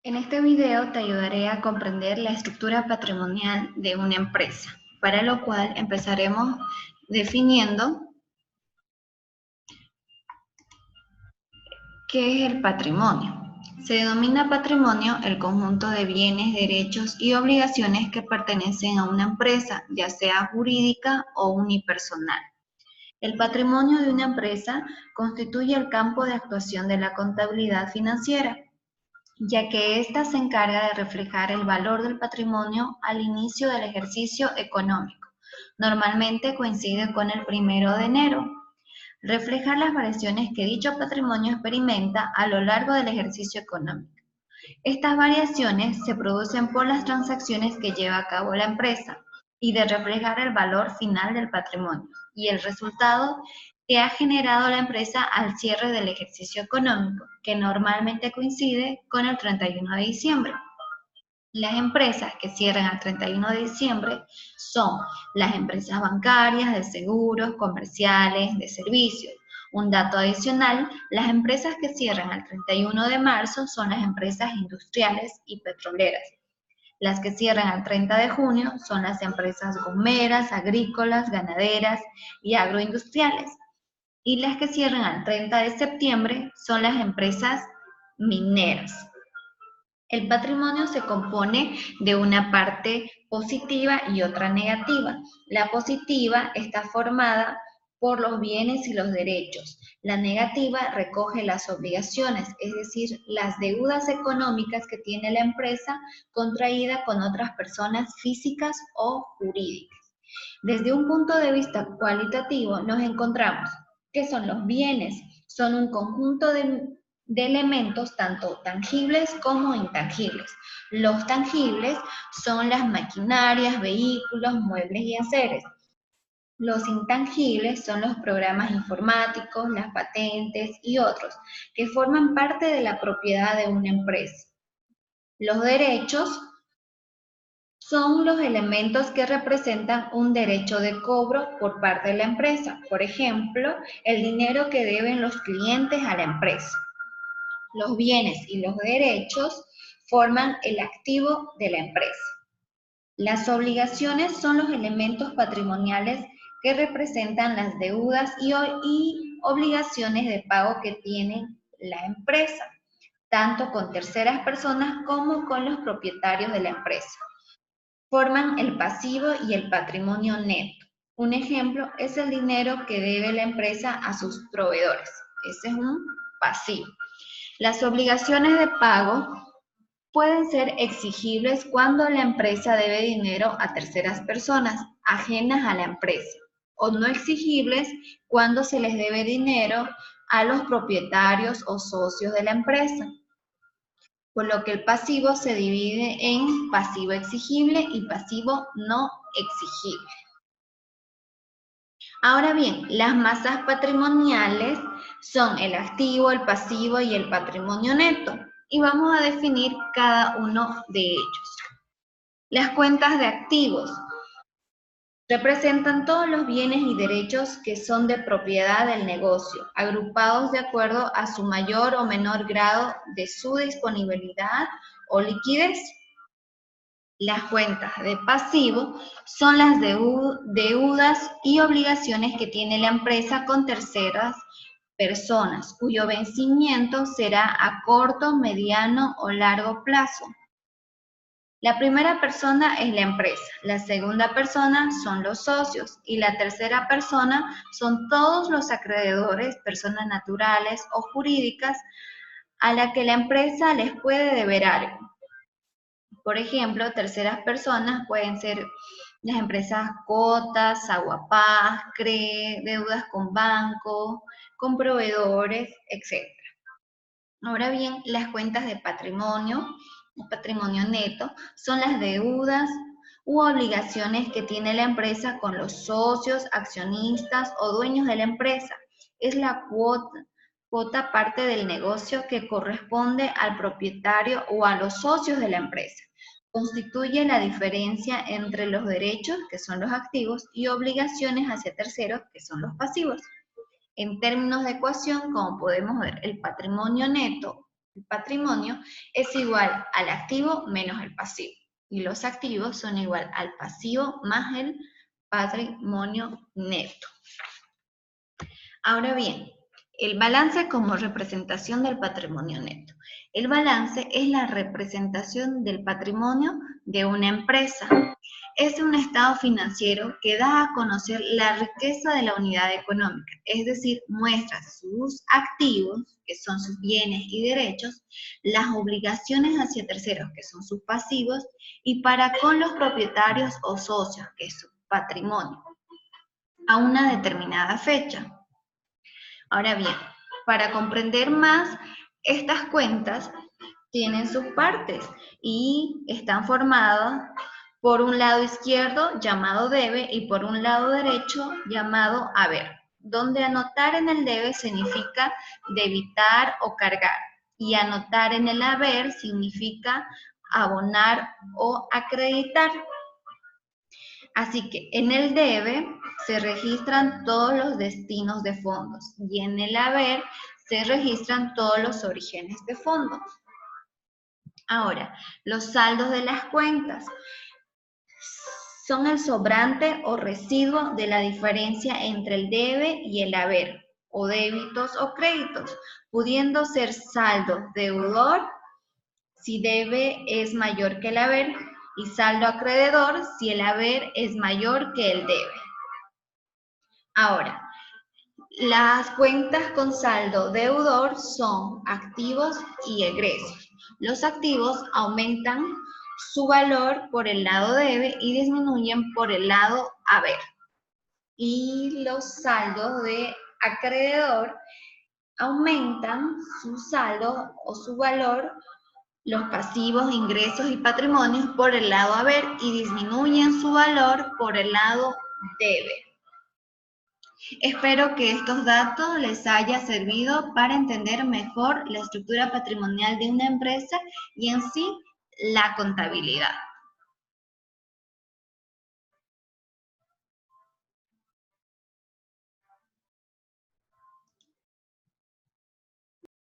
En este video te ayudaré a comprender la estructura patrimonial de una empresa, para lo cual empezaremos definiendo qué es el patrimonio. Se denomina patrimonio el conjunto de bienes, derechos y obligaciones que pertenecen a una empresa, ya sea jurídica o unipersonal. El patrimonio de una empresa constituye el campo de actuación de la contabilidad financiera, ya que ésta se encarga de reflejar el valor del patrimonio al inicio del ejercicio económico. Normalmente coincide con el 1 de enero. Reflejar las variaciones que dicho patrimonio experimenta a lo largo del ejercicio económico. Estas variaciones se producen por las transacciones que lleva a cabo la empresa y de reflejar el valor final del patrimonio y el resultado que ha generado la empresa al cierre del ejercicio económico, que normalmente coincide con el 31 de diciembre. Las empresas que cierran al 31 de diciembre son las empresas bancarias, de seguros, comerciales, de servicios. Un dato adicional, las empresas que cierran al 31 de marzo son las empresas industriales y petroleras. Las que cierran al 30 de junio son las empresas gomeras, agrícolas, ganaderas y agroindustriales. Y las que cierran al 30 de septiembre son las empresas mineras. El patrimonio se compone de una parte positiva y otra negativa. La positiva está formada por los bienes y los derechos. La negativa recoge las obligaciones, es decir, las deudas económicas que tiene la empresa contraída con otras personas físicas o jurídicas. Desde un punto de vista cualitativo nos encontramos que son los bienes, son un conjunto de elementos tanto tangibles como intangibles. Los tangibles son las maquinarias, vehículos, muebles y enseres. Los intangibles son los programas informáticos, las patentes y otros que forman parte de la propiedad de una empresa. Los derechos son los elementos que representan un derecho de cobro por parte de la empresa. Por ejemplo, el dinero que deben los clientes a la empresa. Los bienes y los derechos forman el activo de la empresa. Las obligaciones son los elementos patrimoniales que representan las deudas y obligaciones de pago que tiene la empresa, tanto con terceras personas como con los propietarios de la empresa. Forman el pasivo y el patrimonio neto. Un ejemplo es el dinero que debe la empresa a sus proveedores. Ese es un pasivo. Las obligaciones de pago pueden ser exigibles cuando la empresa debe dinero a terceras personas ajenas a la empresa, o no exigibles cuando se les debe dinero a los propietarios o socios de la empresa, por lo que el pasivo se divide en pasivo exigible y pasivo no exigible. Ahora bien, las masas patrimoniales son el activo, el pasivo y el patrimonio neto, y vamos a definir cada uno de ellos. Las cuentas de activos representan todos los bienes y derechos que son de propiedad del negocio, agrupados de acuerdo a su mayor o menor grado de su disponibilidad o liquidez. Las cuentas de pasivo son las deudas y obligaciones que tiene la empresa con terceras personas, cuyo vencimiento será a corto, mediano o largo plazo. La primera persona es la empresa, la segunda persona son los socios y la tercera persona son todos los acreedores, personas naturales o jurídicas, a la que la empresa les puede deber algo. Por ejemplo, terceras personas pueden ser las empresas Cotas, Aguapaz, CRE, deudas con bancos, con proveedores, etc. Ahora bien, las cuentas de patrimonio, el patrimonio neto, son las deudas u obligaciones que tiene la empresa con los socios, accionistas o dueños de la empresa. Es la cuota parte del negocio que corresponde al propietario o a los socios de la empresa. Constituye la diferencia entre los derechos, que son los activos, y obligaciones hacia terceros, que son los pasivos. En términos de ecuación, como podemos ver, el patrimonio neto patrimonio es igual al activo menos el pasivo. Y los activos son igual al pasivo más el patrimonio neto. Ahora bien, el balance como representación del patrimonio neto. El balance es la representación del patrimonio de una empresa. Es un estado financiero que da a conocer la riqueza de la unidad económica, es decir, muestra sus activos, que son sus bienes y derechos, las obligaciones hacia terceros, que son sus pasivos, y para con los propietarios o socios, que es su patrimonio, a una determinada fecha. Ahora bien, para comprender más, estas cuentas tienen sus partes y están formadas por un lado izquierdo llamado debe y por un lado derecho llamado haber, donde anotar en el debe significa debitar o cargar y anotar en el haber significa abonar o acreditar. Así que en el debe se registran todos los destinos de fondos y en el haber se registran todos los orígenes de fondos. Ahora, los saldos de las cuentas son el sobrante o residuo de la diferencia entre el debe y el haber, o débitos o créditos, pudiendo ser saldo deudor si debe es mayor que el haber y saldo acreedor si el haber es mayor que el debe. Ahora, las cuentas con saldo deudor son activos y egresos. Los activos aumentan su valor por el lado debe y disminuyen por el lado haber. Y los saldos de acreedor aumentan su saldo o su valor, los pasivos, ingresos y patrimonios por el lado haber y disminuyen su valor por el lado debe. Espero que estos datos les haya servido para entender mejor la estructura patrimonial de una empresa y en sí la contabilidad.